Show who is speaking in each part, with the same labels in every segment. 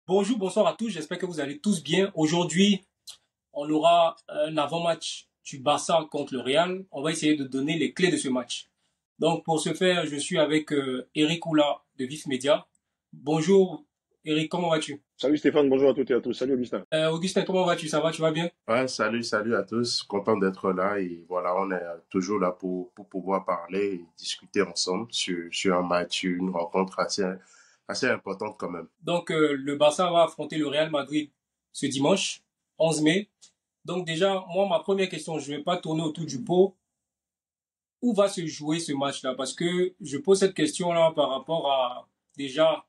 Speaker 1: Bonjour, bonsoir à tous. J'espère que vous allez tous bien. Aujourd'hui, on aura un avant-match du Barça contre le Real. On va essayer de donner les clés de ce match. Donc, pour ce faire, je suis avec Eric Oula de Vif Media. Bonjour, Eric, comment vas-tu?
Speaker 2: Salut Stéphane, bonjour à toutes et à tous. Salut Augustin.
Speaker 1: Augustin, comment vas-tu? Ça va, tu vas bien?
Speaker 3: Ouais, salut à tous. Content d'être là et voilà, on est toujours là pour pouvoir parler et discuter ensemble sur un match, sur une rencontre assez importante quand même.
Speaker 1: Donc, le Barça va affronter le Real Madrid ce dimanche, 11 mai. Donc, déjà, moi, ma première question, je ne vais pas tourner autour du pot. Où va se jouer ce match-là? Parce que je pose cette question-là par rapport à, déjà,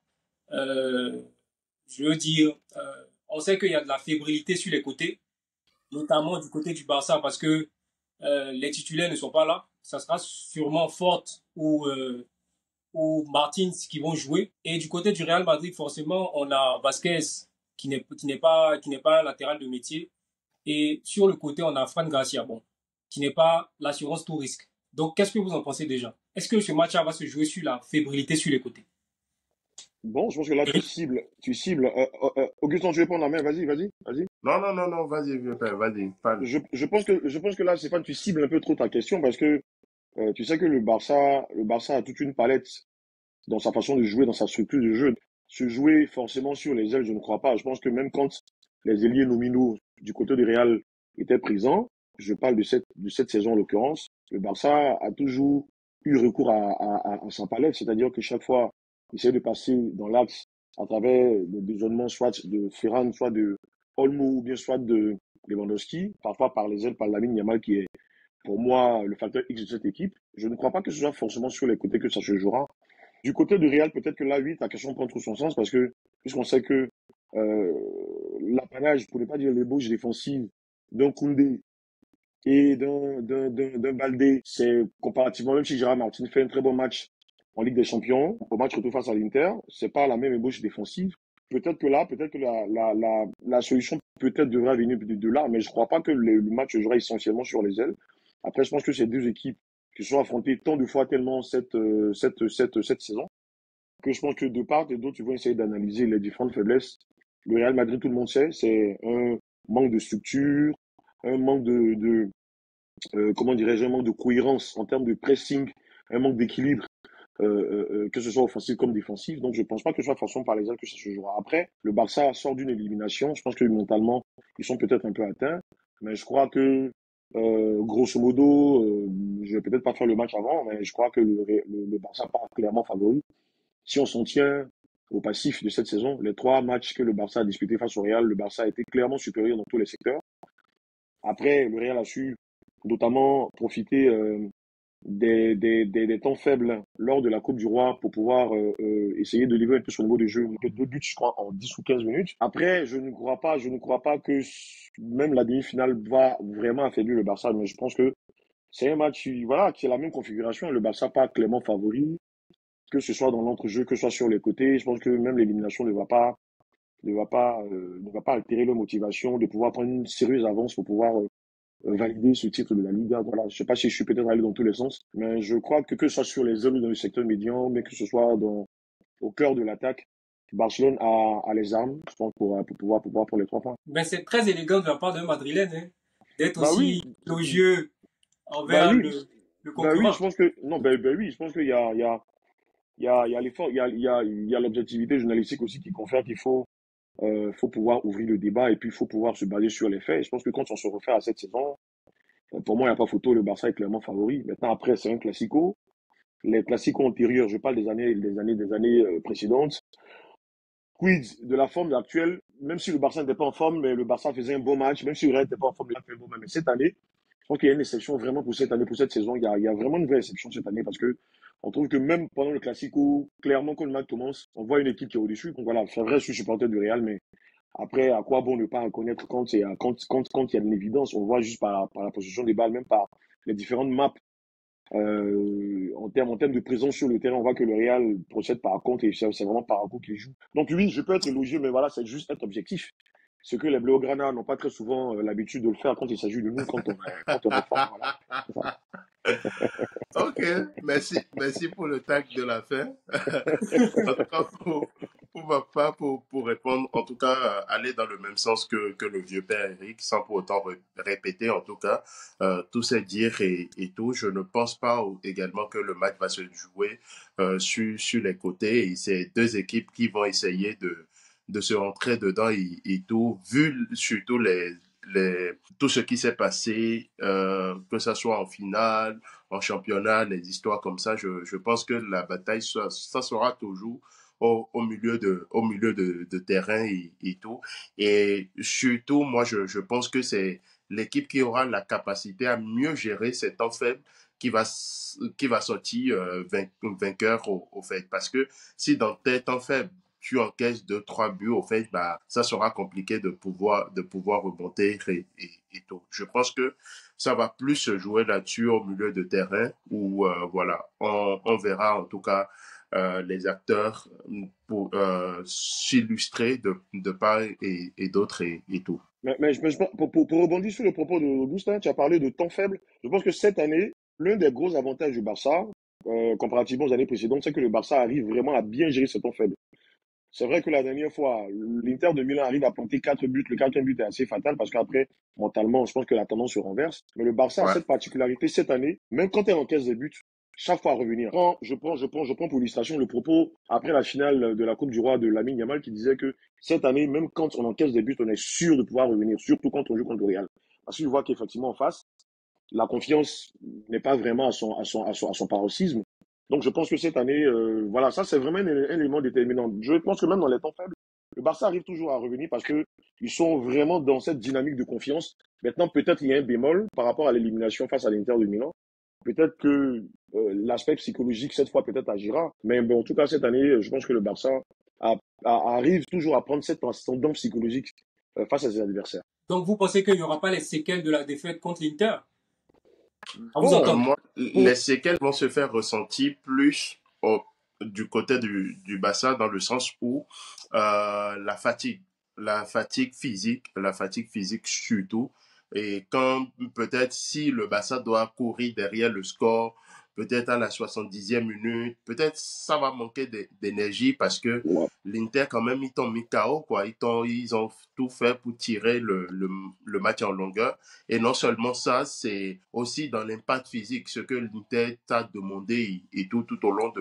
Speaker 1: euh, je veux dire, on sait qu'il y a de la fébrilité sur les côtés, notamment du côté du Barça, parce que les titulaires ne sont pas là. Ça sera sûrement Forte ou Martins qui vont jouer. Et du côté du Real Madrid, forcément, on a Vasquez qui n'est pas un latéral de métier. Et sur le côté, on a Fran Garcia, bon, qui n'est pas l'assurance tout risque. Donc, qu'est-ce que vous en pensez déjà? Est-ce que ce match-là va se jouer sur la fébrilité sur les côtés?
Speaker 2: Bon, je pense que là tu
Speaker 1: Eric,
Speaker 2: cibles, Augustin, tu veux prendre la main, vas-y.
Speaker 3: Non, vas-y, vieux père, vas-y, parle.
Speaker 2: Je pense que là, Stéphane, tu cibles un peu trop ta question parce que tu sais que le Barça a toute une palette dans sa façon de jouer, dans sa structure de jeu. Se jouer forcément sur les ailes, je ne crois pas. Je pense que même quand les ailiers nominaux du côté du Real étaient présents, je parle de cette saison en l'occurrence, le Barça a toujours eu recours à sa palette, c'est-à-dire que chaque fois, il essaie de passer dans l'axe à travers le dézonnement soit de Ferran, soit de Olmo ou bien soit de Lewandowski, parfois par les ailes, par Lamine Yamal qui est pour moi le facteur X de cette équipe. Je ne crois pas que ce soit forcément sur les côtés que ça se jouera. Du côté du Real, peut-être que là, oui, ta question prend tout son sens parce que, puisqu'on sait que euh, l'apanage, pour ne pas dire l'ébauche défensive d'un Koundé et d'un Baldé, c'est comparativement, même si Gérard Martin fait un très bon match en Ligue des Champions, au match retour face à l'Inter, c'est pas la même ébauche défensive. Peut-être que la solution peut-être devrait venir de là, mais je crois pas que le match se jouera essentiellement sur les ailes. Après, je pense que ces deux équipes qui se sont affrontées tant de fois tellement cette saison, que je pense que de part et d'autre, ils vont essayer d'analyser les différentes faiblesses. Le Real Madrid, tout le monde sait, c'est un manque de structure, un manque comment dirais-je, un manque de cohérence en termes de pressing, un manque d'équilibre, que ce soit offensif comme défensif. Donc, je pense pas que ce soit forcément par les ailes que ça se jouera. Après, le Barça sort d'une élimination. Je pense que mentalement, ils sont peut-être un peu atteints. Mais je crois que, grosso modo, je vais peut-être pas faire le match avant, mais je crois que le Barça part clairement favori. Si on s'en tient au passif de cette saison, les trois matchs que le Barça a disputés face au Real, le Barça a été clairement supérieur dans tous les secteurs. Après, le Real a su notamment profiter des temps faibles lors de la Coupe du Roi pour pouvoir essayer de livrer un peu son niveau de jeu. Deux buts, je crois, en 10 ou 15 minutes. Après, je ne crois pas que même la demi-finale va vraiment affaiblir le Barça, mais je pense que c'est un match, voilà, qui est la même configuration. Le Barça pas clairement favori, que ce soit dans l'entrejeu, que ce soit sur les côtés. Je pense que même l'élimination ne va pas altérer leur motivation de pouvoir prendre une sérieuse avance pour pouvoir valider ce titre de la Liga. Voilà. Je sais pas si je suis peut-être allé dans tous les sens, mais je crois que ce soit sur les hommes dans le secteur médian, mais que ce soit au cœur de l'attaque, Barcelone a les armes, je pense, pour pouvoir pour les 3 points.
Speaker 1: ben, c'est très élégant de la part d'un Madrilène, hein, d'être
Speaker 2: Bah oui,
Speaker 1: aussi élogieux
Speaker 2: bah
Speaker 1: envers
Speaker 2: oui,
Speaker 1: le
Speaker 2: bah oui,
Speaker 1: concurrent.
Speaker 2: je pense que, non, bah oui, je pense qu'il y a l'effort, il y a l'objectivité journalistique aussi qui confère qu'il faut pouvoir ouvrir le débat et puis il faut pouvoir se baser sur les faits. Et je pense que quand on se refait à cette saison, pour moi, il n'y a pas photo, le Barça est clairement favori. Maintenant, après, c'est un classico. Les classicos antérieurs, je parle des années précédentes. Quid de la forme actuelle, même si le Barça n'était pas en forme, mais le Barça faisait un bon match, même si le Real n'était pas en forme, il a fait un bon match. Mais cette année, je pense qu'il y a une exception vraiment pour cette année, pour cette saison. Il y a vraiment une vraie exception cette année parce que on trouve que même pendant le Classico, clairement, quand le match commence, on voit une équipe qui est au-dessus. Donc voilà, c'est vrai, je suis supporter du Real, mais après, à quoi bon ne pas reconnaître quand il y a de l'évidence, on voit juste par la position des balles, même par les différentes maps en termes de présence sur le terrain, on voit que le Real procède par contre et c'est vraiment par un coup qu'il joue. Donc oui, je peux être élogieux, mais voilà, c'est juste être objectif. Ce que les Blaugrana n'ont pas très souvent l'habitude de le faire quand il s'agit de nous, quand on est fort. Voilà. C'est ça.
Speaker 3: Ok, merci pour le tac de la fin. En tout cas, pour répondre, en tout cas, aller dans le même sens que le vieux père Eric, sans pour autant répéter, en tout cas, tous ces dires et tout. Je ne pense pas également que le match va se jouer sur les côtés et c'est deux équipes qui vont essayer de se rentrer dedans et tout, vu surtout tout ce qui s'est passé, que ça soit en finale, en championnat, les histoires comme ça, je pense que la bataille, ça sera toujours au milieu de terrain et tout. Et surtout, moi, je pense que c'est l'équipe qui aura la capacité à mieux gérer ces temps faibles qui va sortir vainqueur au fait. Parce que si dans tes temps faibles, tu encaisses deux, trois buts, au fait, bah, ça sera compliqué de pouvoir remonter et tout. Je pense que ça va plus se jouer là-dessus au milieu de terrain où, voilà, on verra en tout cas les acteurs pour s'illustrer de part et d'autre et tout.
Speaker 2: Pour rebondir sur le propos d'Augustin, tu as parlé de temps faible. Je pense que cette année, l'un des gros avantages du Barça, comparativement aux années précédentes, c'est que le Barça arrive vraiment à bien gérer ce temps faible. C'est vrai que la dernière fois, l'Inter de Milan arrive à planter 4 buts. Le quatrième but est assez fatal parce qu'après, mentalement, je pense que la tendance se renverse. Mais le Barça a
Speaker 3: Ouais,
Speaker 2: cette particularité cette année, même quand elle encaisse des buts, chaque fois à revenir. Je prends pour illustration le propos après la finale de la Coupe du Roi de Lamine Yamal qui disait que cette année, même quand on encaisse des buts, on est sûr de pouvoir revenir, surtout quand on joue contre le Real. Parce qu'il voit qu'effectivement en face, la confiance n'est pas vraiment à son paroxysme. Donc je pense que cette année, voilà, ça c'est vraiment un élément déterminant. Je pense que même dans les temps faibles, le Barça arrive toujours à revenir parce que ils sont vraiment dans cette dynamique de confiance. Maintenant, peut-être il y a un bémol par rapport à l'élimination face à l'Inter de Milan. Peut-être que l'aspect psychologique cette fois peut-être agira, mais bon, en tout cas cette année, je pense que le Barça arrive toujours à prendre cette ascendant psychologique face à ses adversaires.
Speaker 1: Donc, vous pensez qu'il n'y aura pas les séquelles de la défaite contre l'Inter? À vous
Speaker 2: Bon,
Speaker 1: entendre.
Speaker 3: moi,
Speaker 2: pour,
Speaker 3: les séquelles vont se faire ressentir plus du côté du Barça dans le sens où la la fatigue physique surtout. Et quand peut-être si le Barça doit courir derrière le score, peut-être à la 70e minute, peut-être ça va manquer d'énergie parce que l'Inter quand même ils t'ont mis KO quoi, ils ont tout fait pour tirer le match en longueur. Et non seulement ça, c'est aussi dans l'impact physique, ce que l'Inter t'a demandé et tout au long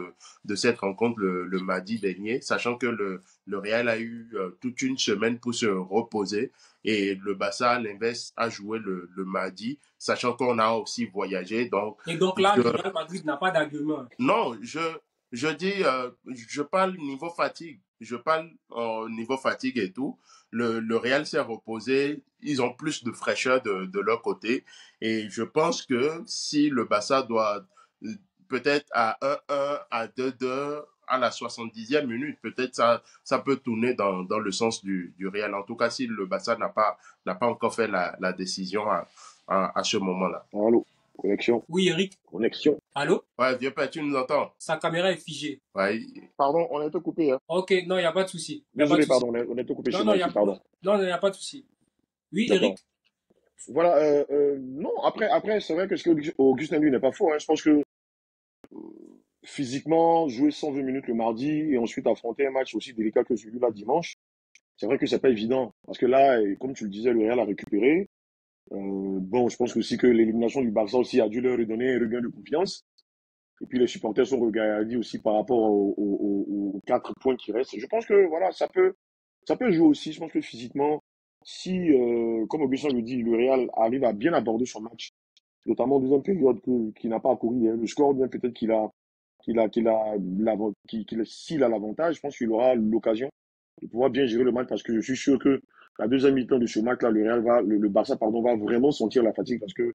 Speaker 3: de cette rencontre le mardi dernier, sachant que le Real a eu toute une semaine pour se reposer et le Barça, à l'inverse, a joué le mardi, sachant qu'on a aussi voyagé. Donc,
Speaker 1: Et donc là,
Speaker 3: je,
Speaker 1: le Real Madrid n'a pas d'argument.
Speaker 3: non, je dis, je parle niveau fatigue. Je parle niveau fatigue et tout. Le Real s'est reposé. Ils ont plus de fraîcheur de leur côté. Et je pense que si le Barça doit peut-être à 1-1, à 2-2, à la 70e minute, peut-être ça peut tourner dans le sens du Real. En tout cas, si le Barça n'a pas encore fait la décision à ce moment-là.
Speaker 2: allô, connexion,
Speaker 1: Oui, Eric.
Speaker 2: connexion.
Speaker 1: Allô?
Speaker 3: Ouais, vieux père, tu nous entends?
Speaker 1: Sa caméra est figée.
Speaker 3: Ouais,
Speaker 2: Pardon, on a été coupé, hein.
Speaker 1: Ok, non, il n'y a pas de souci. Il n'y a pas de
Speaker 2: Désolé,
Speaker 1: souci.
Speaker 2: pardon, on a été coupé chez
Speaker 1: Non, non,
Speaker 2: moi
Speaker 1: il n'y
Speaker 2: aussi,
Speaker 1: a,
Speaker 2: pardon.
Speaker 1: non, il n'y a pas de souci. Oui,
Speaker 2: D'accord.
Speaker 1: Eric.
Speaker 2: Voilà, non, après, c'est vrai que ce que Augustin lui n'est pas faux, hein. Je pense que physiquement, jouer 120 minutes le mardi et ensuite affronter un match aussi délicat que celui-là dimanche, c'est vrai que c'est pas évident. Parce que là, comme tu le disais, le Real a récupéré. Bon, je pense aussi que l'élimination du Barça aussi a dû leur redonner un regain de confiance. Et puis les supporters sont regardés aussi par rapport aux 4 points qui restent. Je pense que voilà, ça peut jouer aussi. Je pense que physiquement, si, comme Augustin le dit, le Real arrive à bien aborder son match, notamment en deuxième période, qu'il n'a pas à courir derrière le score, bien peut-être s'il a l'avantage, je pense qu'il aura l'occasion de pouvoir bien gérer le match parce que je suis sûr que la deuxième mi-temps de ce match-là, le Barça, pardon, va vraiment sentir la fatigue parce que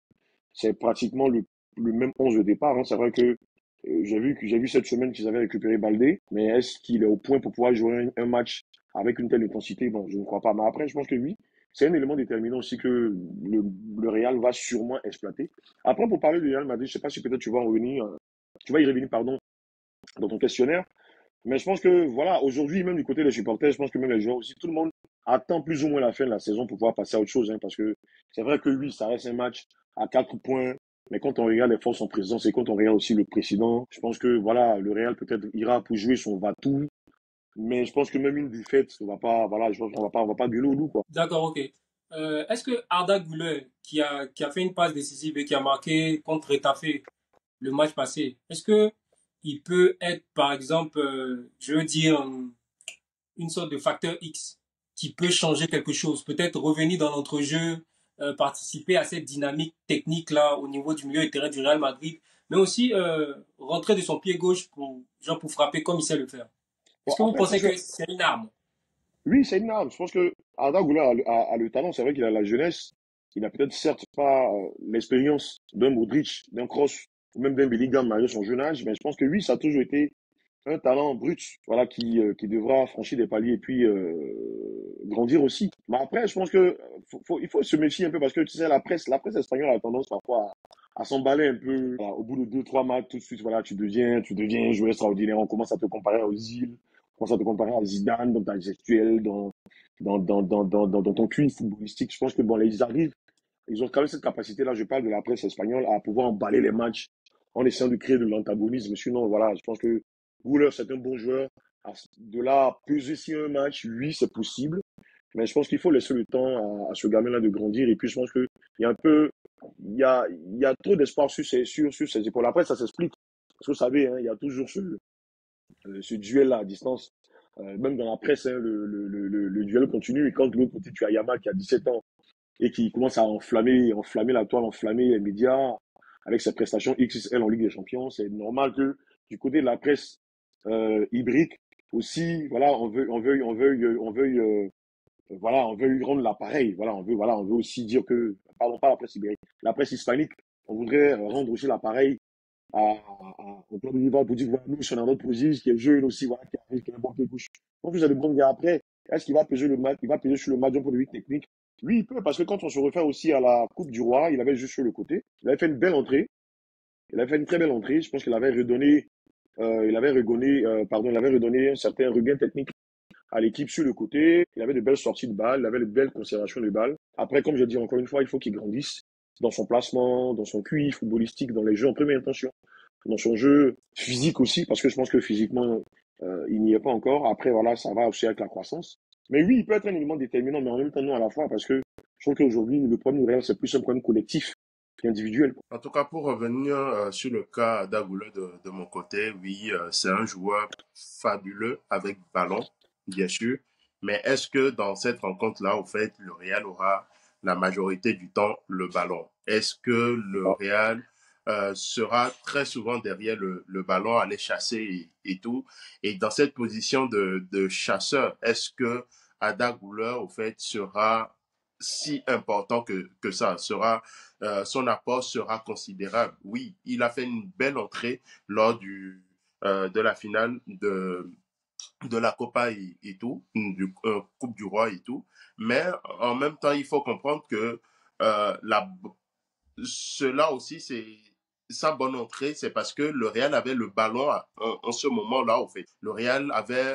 Speaker 2: c'est pratiquement le même 11 de départ, hein. C'est vrai que j'ai vu cette semaine qu'ils avaient récupéré Baldé, mais est-ce qu'il est au point pour pouvoir jouer un match avec une telle intensité? Bon, je ne crois pas. Mais après, je pense que oui, c'est un élément déterminant aussi que le Real va sûrement exploiter. Après, pour parler du Real Madrid, je ne sais pas si peut-être tu vas y revenir, pardon, dans ton questionnaire. Mais je pense que, voilà, aujourd'hui, même du côté des supporters, je pense que même les joueurs aussi, tout le monde attend plus ou moins la fin de la saison pour pouvoir passer à autre chose, hein, parce que c'est vrai que oui, ça reste un match à 4 points, mais quand on regarde les forces en présence et quand on regarde aussi le précédent, je pense que, voilà, le Real peut-être ira pour jouer son va-tout, Mais je pense que même une défaite, on va pas, voilà, je pense qu'on va pas gueuler au loup, quoi.
Speaker 1: D'accord, ok. Est-ce que Arda Güler, qui a fait une passe décisive et qui a marqué contre Retafe le match passé, est-ce que il peut être, par exemple, je veux dire, une sorte de facteur X qui peut changer quelque chose, peut-être revenir dans notre jeu, participer à cette dynamique technique là au niveau du milieu de terrain du Real Madrid, mais aussi rentrer de son pied gauche pour, genre pour frapper comme il sait le faire.
Speaker 2: Bon,
Speaker 1: Est-ce que vous
Speaker 2: après, c'est
Speaker 1: pensez
Speaker 2: sûr.
Speaker 1: que c'est une arme?
Speaker 2: Oui, c'est une arme. Je pense que Arda Güler a le talent. C'est vrai qu'il a la jeunesse. Il n'a peut-être certes pas l'expérience d'un Modric, d'un Kroos, ou même d'un Bellingham malgré son jeune âge, mais je pense que oui, ça a toujours été un talent brut, voilà, qui devra franchir des paliers et puis grandir aussi. Mais après, je pense que il faut se méfier un peu parce que tu sais, la presse espagnole a tendance parfois à s'emballer un peu. Voilà, au bout de deux, trois matchs, tout de suite, voilà, tu deviens un joueur extraordinaire. On commence à te comparer aux îles, on commence à te comparer à Zidane dans ta gestuelle, dans ton QI footballistique. Je pense que bon, là, ils ont quand même cette capacité-là, je parle de la presse espagnole, à pouvoir emballer les matchs en essayant de créer de l'antagonisme. Sinon, voilà, je pense que Gouler, c'est un bon joueur. De là, à peser sur un match, oui, c'est possible. Mais je pense qu'il faut laisser le temps à ce gamin-là de grandir. Et puis, je pense qu'il y a un peu, il y a trop d'espoir sur ses épaules. Après, ça s'explique. Parce que vous savez, hein, il y a toujours ce duel-là à distance. Même dans la presse, hein, le duel continue. Et quand de l'autre côté, tu as Yamal qui a 17 ans et qui commence à enflammer la toile, enflammer les médias avec ses prestations XXL en Ligue des Champions. C'est normal que du côté de la presse hybride aussi, voilà, voilà, on veut lui rendre l'appareil. Voilà, on veut aussi dire que, pardon, pas la presse ibérique, la presse hispanique, on voudrait rendre aussi l'appareil au plan de Liverpool pour dire que voilà, nous, si on a notre prodige, qui est jeune aussi, voilà, qui arrive, qui est un bon pied gauche. Donc, vous avez le bon gars après. Est-ce qu'il va peser le match, il va peser sur le match d'un point de vue technique? Oui, il peut, parce que quand on se réfère aussi à la Coupe du Roi, il avait juste sur le côté. Il avait fait une belle entrée. Il avait fait une très belle entrée. Je pense qu'il avait redonné, il avait redonné un certain regain technique à l'équipe sur le côté. Il avait de belles sorties de balles, il avait de belles conservations de balles. Après, comme je dis encore une fois, il faut qu'il grandisse dans son placement, dans son QI footballistique, dans les jeux en première intention, dans son jeu physique aussi, parce que je pense que physiquement, il n'y est pas encore. Après, voilà, ça va aussi avec la croissance. Mais oui, il peut être un élément déterminant, mais en même temps, non à la fois, parce que je trouve qu'aujourd'hui, le problème du Real, c'est plus un problème collectif qu'individuel.
Speaker 3: En tout cas, pour revenir sur le cas d'Agouleux de mon côté, oui, c'est un joueur fabuleux avec ballon, bien sûr. Mais est-ce que dans cette rencontre-là, au fait, le Real aura la majorité du temps le ballon? Est-ce que le
Speaker 2: Ah,
Speaker 3: Real sera très souvent derrière le ballon, aller chasser et tout? Et dans cette position de chasseur, est-ce que Ada Güler, au fait, sera si important que ça, son apport sera considérable. Oui, il a fait une belle entrée lors de la finale de la Copa et tout, du Coupe du Roi et tout. Mais en même temps, il faut comprendre que la cela aussi, c'est sa bonne entrée, c'est parce que le Real avait le ballon en ce moment-là, au fait. Le Real avait,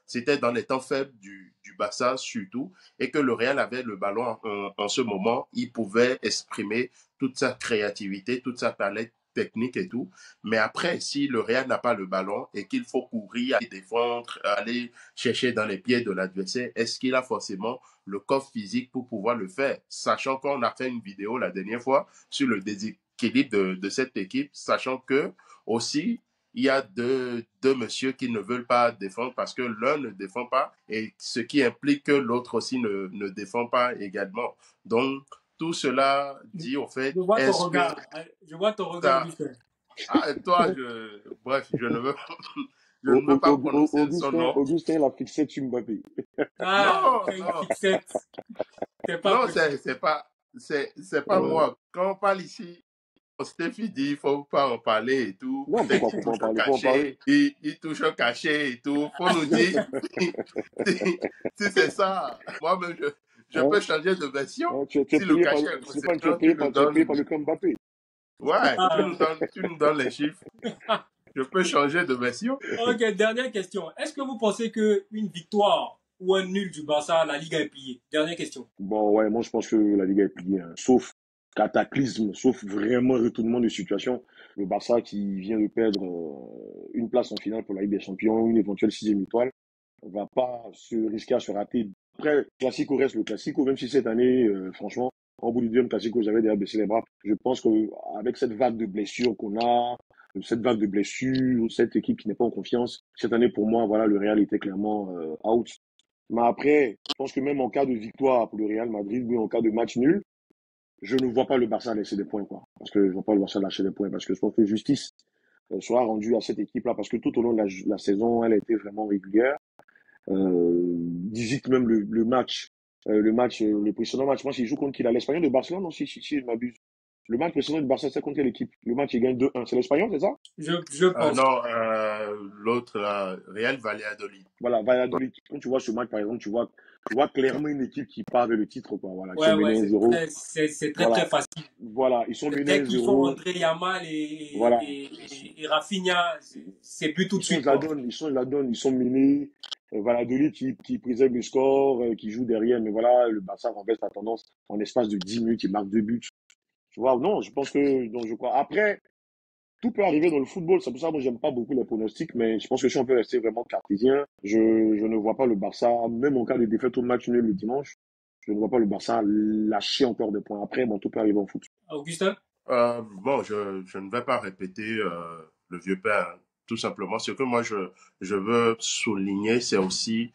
Speaker 3: c'était dans les temps faibles du Barça surtout, et que le Real avait le ballon en ce moment, il pouvait exprimer toute sa créativité, toute sa palette technique et tout. Mais après, si le Real n'a pas le ballon et qu'il faut courir, aller défendre, aller chercher dans les pieds de l'adversaire, est-ce qu'il a forcément le corps physique pour pouvoir le faire? Sachant qu'on a fait une vidéo la dernière fois sur le déséquilibre de cette équipe, sachant que aussi il y a deux messieurs qui ne veulent pas défendre parce que l'un ne défend pas et ce qui implique que l'autre aussi ne défend pas également. Donc, tout cela dit au fait,
Speaker 1: Je vois ton
Speaker 3: est-ce que
Speaker 1: regard. Je vois ton regard,
Speaker 3: ça...
Speaker 1: Augustin.
Speaker 3: Ah, toi, bref, je ne veux pas prononcer son nom.
Speaker 2: Augustin, il a fixé sur Mbappé.
Speaker 1: Ah,
Speaker 3: Non,
Speaker 1: c'est une
Speaker 3: non,
Speaker 1: fixette. C'est pas
Speaker 3: non,
Speaker 1: possible.
Speaker 3: c'est pas moi. Quand on parle ici, Steph dit, il faut pas en parler et tout.
Speaker 2: Non,
Speaker 3: Peut-être
Speaker 2: pourquoi
Speaker 3: qu'il
Speaker 2: faut pas en
Speaker 3: touche un
Speaker 2: parler? Faut en parler.
Speaker 3: cachet, il touche un cachet et tout. Faut nous dire si, si c'est ça. Moi-même, je peux
Speaker 2: Hein?
Speaker 3: changer de version.
Speaker 2: Hein, tu es
Speaker 3: Si le
Speaker 2: payé par
Speaker 3: cachet
Speaker 2: le,
Speaker 3: est
Speaker 2: Stéphane,
Speaker 3: conséquent, tu nous
Speaker 2: tu es payé par
Speaker 3: donnes.
Speaker 2: le club Mbappé.
Speaker 3: Ouais,
Speaker 1: Ah.
Speaker 3: tu nous donnes les chiffres. Je peux changer de version.
Speaker 1: Ok, dernière question. Est-ce que vous pensez que une victoire ou un nul du Barça, la Liga est pliée? Dernière question.
Speaker 2: Bon, ouais, moi, je pense que la Ligue est pliée, hein. Sauf cataclysme, sauf vraiment retournement de situation. Le Barça qui vient de perdre une place en finale pour la Ligue des Champions, une éventuelle sixième étoile. va pas se risquer à se rater. Après, le Classico reste le Classico, même si cette année, franchement, en bout du deuxième Classico, j'avais déjà baissé les bras. Je pense qu'avec cette vague de blessures qu'on a, cette vague de blessures, cette équipe qui n'est pas en confiance, cette année, pour moi, voilà, le Real était clairement out. Mais après, je pense que même en cas de victoire pour le Real Madrid, ou en cas de match nul, je ne vois pas le Barça laisser des points, quoi. Parce que je ne vois pas le Barça lâcher des points, parce que je pense que justice soit rendue à cette équipe-là, parce que tout au long de la saison, elle a été vraiment régulière. 18 même le précédent match, moi, s'il joue contre qui là, l'Espagnol de Barcelone, non, si je m'abuse. Le match précédent de Barça, c'est contre quelle équipe? Le match, il gagne 2-1. C'est l'Espagnol, c'est ça?
Speaker 1: Je pense.
Speaker 3: Non, l'autre, Real Valladolid.
Speaker 2: Voilà, Valladolid. Quand tu vois ce match, par exemple, tu vois clairement une équipe qui part vers le titre, quoi. Voilà, qui sont
Speaker 1: Ouais,
Speaker 2: menés 1-0.
Speaker 1: c'est très, très
Speaker 2: Voilà,
Speaker 1: facile.
Speaker 2: voilà, ils sont menés
Speaker 1: Dès qu'ils font
Speaker 2: 1-0.
Speaker 1: entrer Yamal
Speaker 2: Voilà,
Speaker 1: et Rafinha, c'est plus tout de suite, quoi.
Speaker 2: ils la donnent, ils sont menés. Valladolid qui préserve le score, qui joue derrière, mais voilà, le Barça renverse la tendance en espace de 10 minutes, il marque 2 buts. Tu vois, non, je pense que, donc je crois. Après, tout peut arriver dans le football, c'est pour ça que moi j'aime pas beaucoup les pronostics, mais je pense que si on peut rester vraiment cartésien, je ne vois pas le Barça, même en cas de défaite au match nul le dimanche, je ne vois pas le Barça lâcher encore des points. Après, bon, tout peut arriver en foot.
Speaker 1: Augustin?
Speaker 3: Bon, je ne vais pas répéter le vieux père, hein. Tout simplement. Ce que moi, je veux souligner, c'est aussi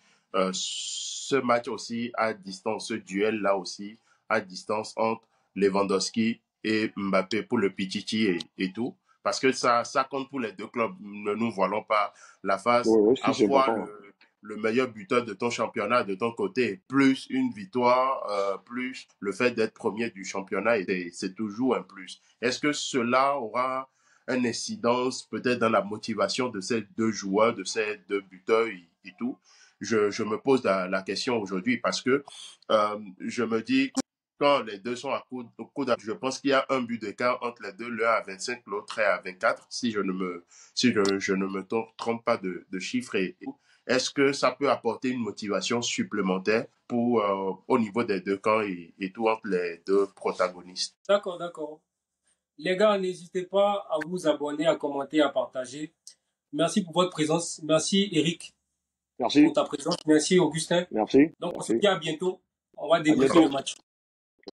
Speaker 3: ce match aussi à distance, ce duel-là aussi à distance entre Lewandowski et Mbappé pour le Pichichi et tout. Parce que ça compte pour les deux clubs. Ne nous voilons pas la face.
Speaker 2: Ouais, ouais, si, c'est
Speaker 3: Avoir
Speaker 2: important.
Speaker 3: le meilleur buteur de ton championnat, de ton côté, plus une victoire, plus le fait d'être premier du championnat, c'est toujours un plus. Est-ce que cela aura une incidence peut-être dans la motivation de ces deux joueurs, de ces deux buteurs et tout? Je me pose la question aujourd'hui parce que je me dis, quand les deux sont au coude, je pense qu'il y a un but d'écart entre les deux, l'un à 25, l'autre est à 24, si je ne me trompe pas de chiffres. Est-ce que ça peut apporter une motivation supplémentaire pour, au niveau des deux camps et tout entre les deux protagonistes?
Speaker 1: D'accord, d'accord. Les gars, n'hésitez pas à vous abonner, à commenter, à partager. Merci pour votre présence. Merci Eric pour
Speaker 2: Merci,
Speaker 1: ta présence. Merci Augustin.
Speaker 2: merci,
Speaker 1: Donc on se
Speaker 2: merci.
Speaker 1: dit à bientôt. On va
Speaker 2: À
Speaker 1: débriefer le
Speaker 2: bientôt.
Speaker 1: match.